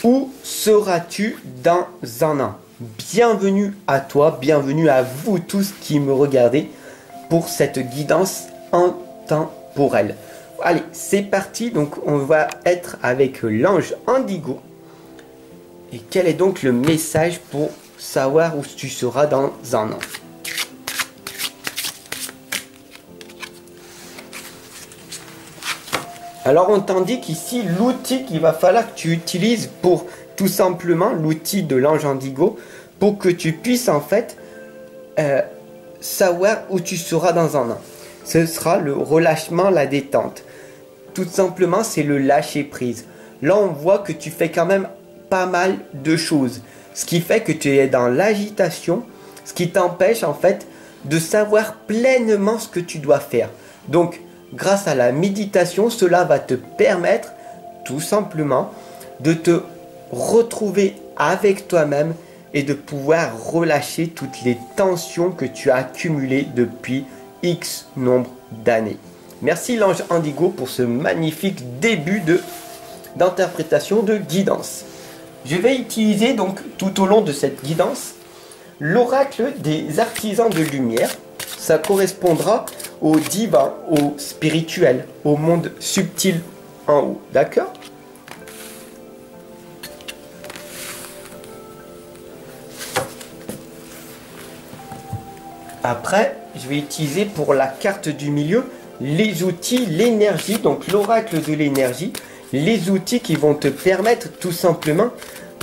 Où seras-tu dans un an? Bienvenue à toi, bienvenue à vous tous qui me regardez pour cette guidance intemporelle. Allez, c'est parti. Donc, on va être avec l'ange Indigo. Et quel est donc le message pour savoir où tu seras dans un an? Alors, on t'indique ici l'outil qu'il va falloir que tu utilises pour tout simplement l'outil de l'ange Indigo pour que tu puisses en fait savoir où tu seras dans un an. Ce sera le relâchement, la détente. Tout simplement, c'est le lâcher prise. Là, on voit que tu fais quand même pas mal de choses. Ce qui fait que tu es dans l'agitation, ce qui t'empêche en fait de savoir pleinement ce que tu dois faire. Donc, grâce à la méditation, cela va te permettre tout simplement de te retrouver avec toi-même et de pouvoir relâcher toutes les tensions que tu as accumulées depuis X nombre d'années. Merci l'ange Indigo pour ce magnifique début d'interprétation de guidance. Je vais utiliser donc tout au long de cette guidance l'oracle des artisans de lumière. Ça correspondra au divin, au spirituel, au monde subtil en haut. D'accord ? Après, je vais utiliser pour la carte du milieu les outils, l'énergie, donc l'oracle de l'énergie, les outils qui vont te permettre tout simplement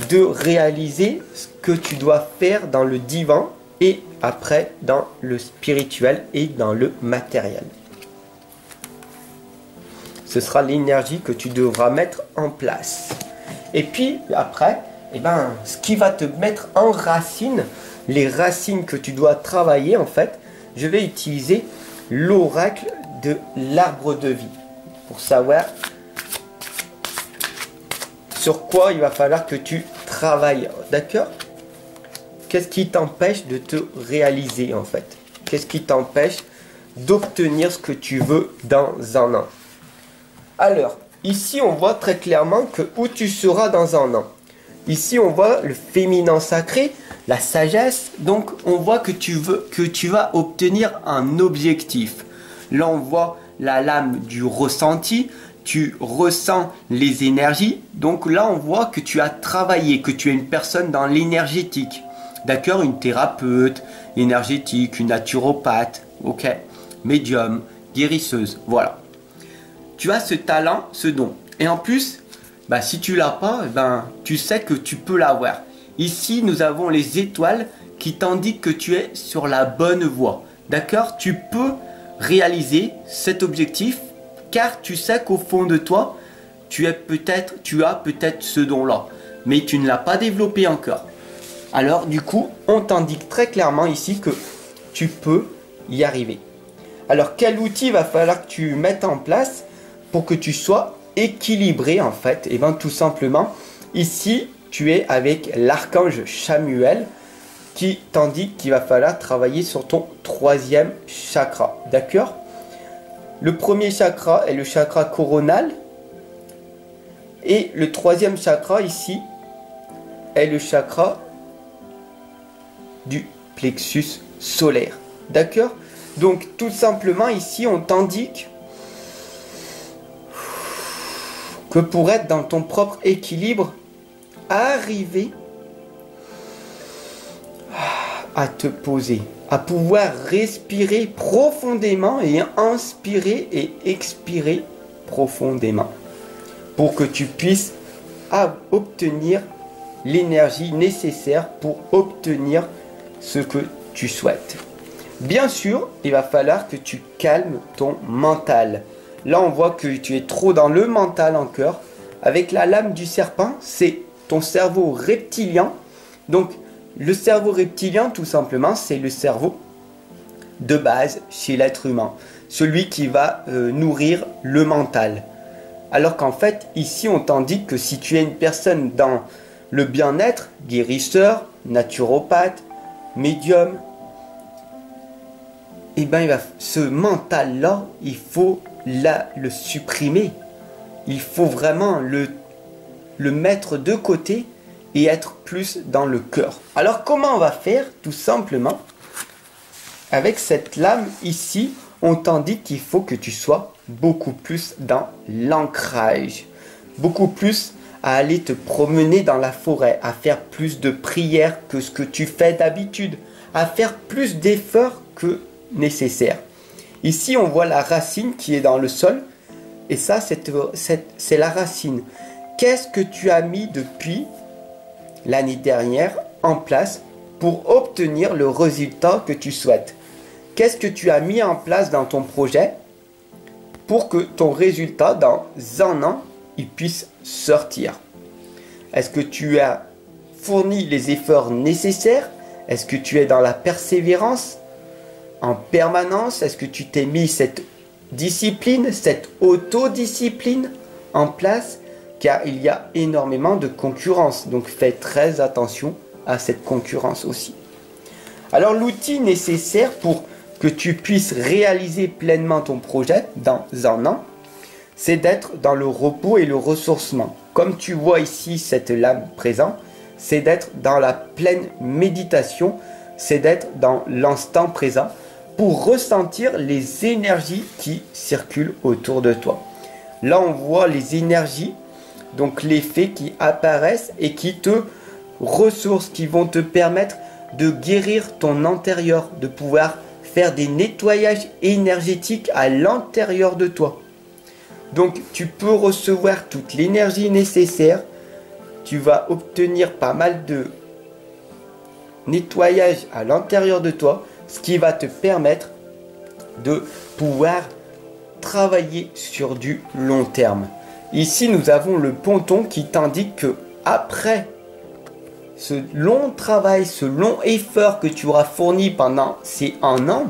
de réaliser ce que tu dois faire dans le divin et après dans le spirituel et dans le matériel. Ce sera l'énergie que tu devras mettre en place. Et puis après, ce qui va te mettre en racine, les racines que tu dois travailler en fait, je vais utiliser l'oracle de l'arbre de vie pour savoir sur quoi il va falloir que tu travailles. D'accord ? Qu'est-ce qui t'empêche de te réaliser en fait? Qu'est-ce qui t'empêche d'obtenir ce que tu veux dans un an? Alors, ici on voit très clairement que où tu seras dans un an. Ici on voit le féminin sacré, la sagesse. Donc on voit que tu vas obtenir un objectif. Là on voit la lame du ressenti. Tu ressens les énergies. Donc là on voit que tu as travaillé, que tu es une personne dans l'énergétique. D'accord, une thérapeute énergétique, une naturopathe, ok, médium, guérisseuse, voilà. Tu as ce talent, ce don. Et en plus, si tu l'as pas, tu sais que tu peux l'avoir. Ici, nous avons les étoiles qui t'indiquent que tu es sur la bonne voie. D'accord, tu peux réaliser cet objectif car tu sais qu'au fond de toi, tu as peut-être ce don-là, mais tu ne l'as pas développé encore. Alors du coup, on t'indique très clairement ici que tu peux y arriver. Alors quel outil va falloir que tu mettes en place pour que tu sois équilibré en fait? Et bien tout simplement, ici tu es avec l'archange Chamuel qui t'indique qu'il va falloir travailler sur ton troisième chakra. D'accord? Le premier chakra est le chakra coronal et le troisième chakra ici est le chakra du plexus solaire. D'accord? Donc tout simplement ici on t'indique que pour être dans ton propre équilibre, arriver à te poser, à pouvoir respirer profondément et inspirer et expirer profondément pour que tu puisses obtenir l'énergie nécessaire pour obtenir ce que tu souhaites. Bien sûr, il va falloir que tu calmes ton mental. Là, on voit que tu es trop dans le mental encore. Avec la lame du serpent, c'est ton cerveau reptilien. Donc, le cerveau reptilien, tout simplement, c'est le cerveau de base chez l'être humain. Celui qui va nourrir le mental. Alors qu'en fait, ici, on t'indique que si tu es une personne dans le bien-être, guérisseur, naturopathe, médium, ce mental-là, il faut le supprimer. Il faut vraiment le mettre de côté et être plus dans le cœur. Alors comment on va faire? Tout simplement, avec cette lame ici, on t'indique qu'il faut que tu sois beaucoup plus dans l'ancrage, beaucoup plus à aller te promener dans la forêt, à faire plus de prières que ce que tu fais d'habitude, à faire plus d'efforts que nécessaire. Ici, on voit la racine qui est dans le sol, et ça, c'est la racine. Qu'est-ce que tu as mis depuis l'année dernière en place pour obtenir le résultat que tu souhaites? Qu'est-ce que tu as mis en place dans ton projet pour que ton résultat, dans un an, il puisse sortir? Est-ce que tu as fourni les efforts nécessaires? Est-ce que tu es dans la persévérance en permanence? Est-ce que tu t'es mis cette discipline, cette autodiscipline en place? Car il y a énormément de concurrence, donc fais très attention à cette concurrence aussi. Alors l'outil nécessaire pour que tu puisses réaliser pleinement ton projet dans un an, c'est d'être dans le repos et le ressourcement. Comme tu vois ici cette lame présente, c'est d'être dans la pleine méditation, c'est d'être dans l'instant présent pour ressentir les énergies qui circulent autour de toi. Là, on voit les énergies, donc les faits qui apparaissent et qui te ressourcent, qui vont te permettre de guérir ton intérieur, de pouvoir faire des nettoyages énergétiques à l'intérieur de toi. Donc tu peux recevoir toute l'énergie nécessaire, tu vas obtenir pas mal de nettoyage à l'intérieur de toi, ce qui va te permettre de pouvoir travailler sur du long terme. Ici nous avons le ponton qui t'indique que après ce long travail, ce long effort que tu auras fourni pendant ces 1 an,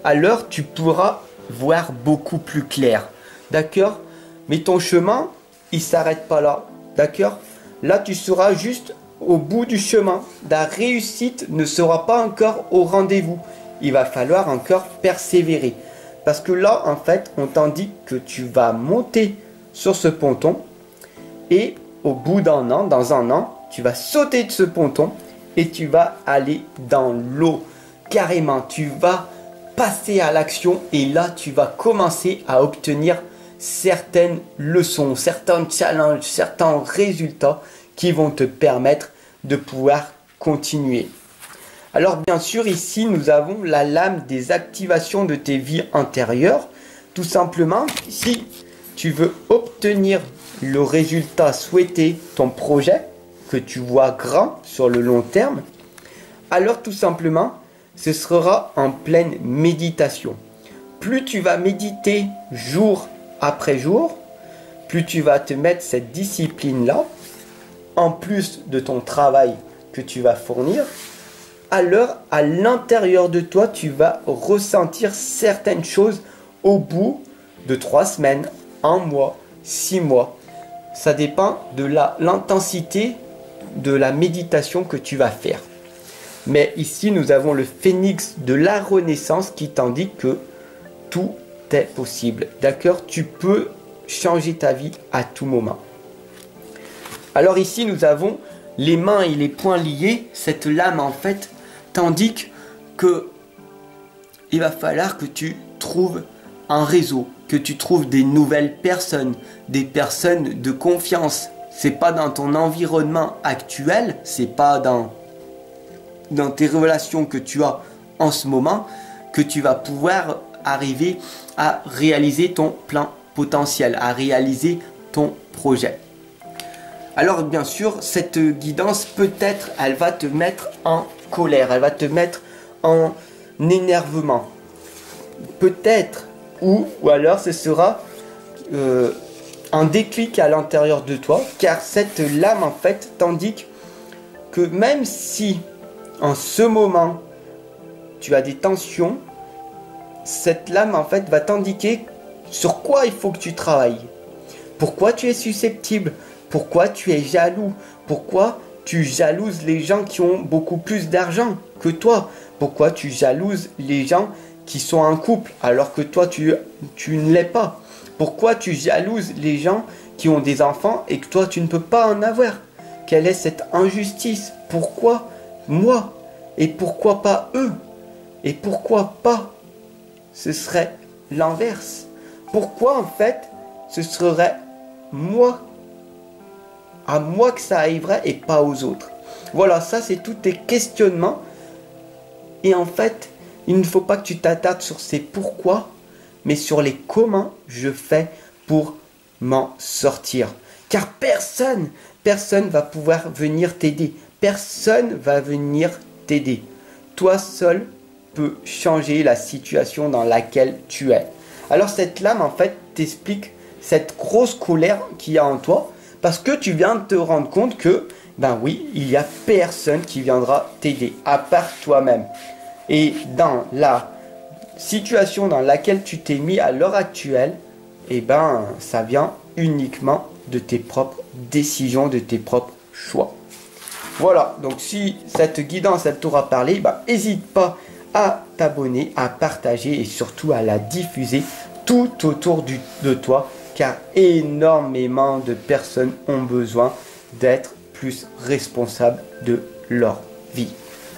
alors tu pourras voir beaucoup plus clair. D'accord? Mais ton chemin, il ne s'arrête pas là. D'accord? Là, tu seras juste au bout du chemin. La réussite ne sera pas encore au rendez-vous. Il va falloir encore persévérer. Parce que là, en fait, on t'indique que tu vas monter sur ce ponton et au bout d'un an, dans un an, tu vas sauter de ce ponton et tu vas aller dans l'eau. Carrément, tu vas passer à l'action et là, tu vas commencer à obtenir certaines leçons, certains challenges, certains résultats qui vont te permettre de pouvoir continuer. Alors bien sûr, ici, nous avons la lame des activations de tes vies intérieures. Tout simplement, si tu veux obtenir le résultat souhaité, ton projet, que tu vois grand sur le long terme, alors tout simplement, ce sera en pleine méditation. Plus tu vas méditer jour après jour, plus tu vas te mettre cette discipline-là, en plus de ton travail que tu vas fournir, alors à l'intérieur de toi, tu vas ressentir certaines choses au bout de 3 semaines, 1 mois, 6 mois. Ça dépend de l'intensité de la méditation que tu vas faire. Mais ici, nous avons le phénix de la renaissance qui t'indique que tout est possible. D'accord? Tu peux changer ta vie à tout moment. Alors ici, nous avons les mains et les poings liés. Cette lame, en fait, t'indique que il va falloir que tu trouves un réseau, que tu trouves des nouvelles personnes, des personnes de confiance. C'est pas dans ton environnement actuel, c'est pas dans tes relations que tu as en ce moment que tu vas pouvoir arriver à réaliser ton plein potentiel, à réaliser ton projet. Alors bien sûr, cette guidance, peut-être, elle va te mettre en colère, elle va te mettre en énervement. Peut-être, ou alors ce sera un déclic à l'intérieur de toi, car cette lame en fait t'indique que même si en ce moment tu as des tensions, cette lame en fait va t'indiquer sur quoi il faut que tu travailles. Pourquoi tu es susceptible? Pourquoi tu es jaloux? Pourquoi tu jalouses les gens qui ont beaucoup plus d'argent que toi? Pourquoi tu jalouses les gens qui sont en couple alors que toi tu ne l'es pas? Pourquoi tu jalouses les gens qui ont des enfants et que toi tu ne peux pas en avoir. Quelle est cette injustice? Pourquoi moi? Et pourquoi pas eux? Et pourquoi pas ce serait l'inverse? Pourquoi en fait ce serait moi? À moi que ça arriverait et pas aux autres. Voilà, ça c'est tous tes questionnements. Et en fait, il ne faut pas que tu t'attardes sur ces pourquoi, mais sur les comment je fais pour m'en sortir. Car personne va pouvoir venir t'aider. Personne va venir t'aider. Toi seul peux changer la situation dans laquelle tu es. Alors cette lame en fait t'explique cette grosse colère qu'il y a en toi parce que tu viens de te rendre compte que ben oui, il n'y a personne qui viendra t'aider à part toi-même. Et dans la situation dans laquelle tu t'es mis à l'heure actuelle, eh ben ça vient uniquement de tes propres décisions, de tes propres choix. Voilà, donc si cette guidance elle t'aura parlé, ben, n'hésite pas à t'abonner, à partager et surtout à la diffuser tout autour de toi, car énormément de personnes ont besoin d'être plus responsables de leur vie.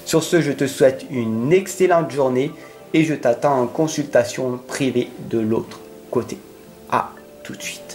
Sur ce, je te souhaite une excellente journée et je t'attends en consultation privée de l'autre côté. À tout de suite.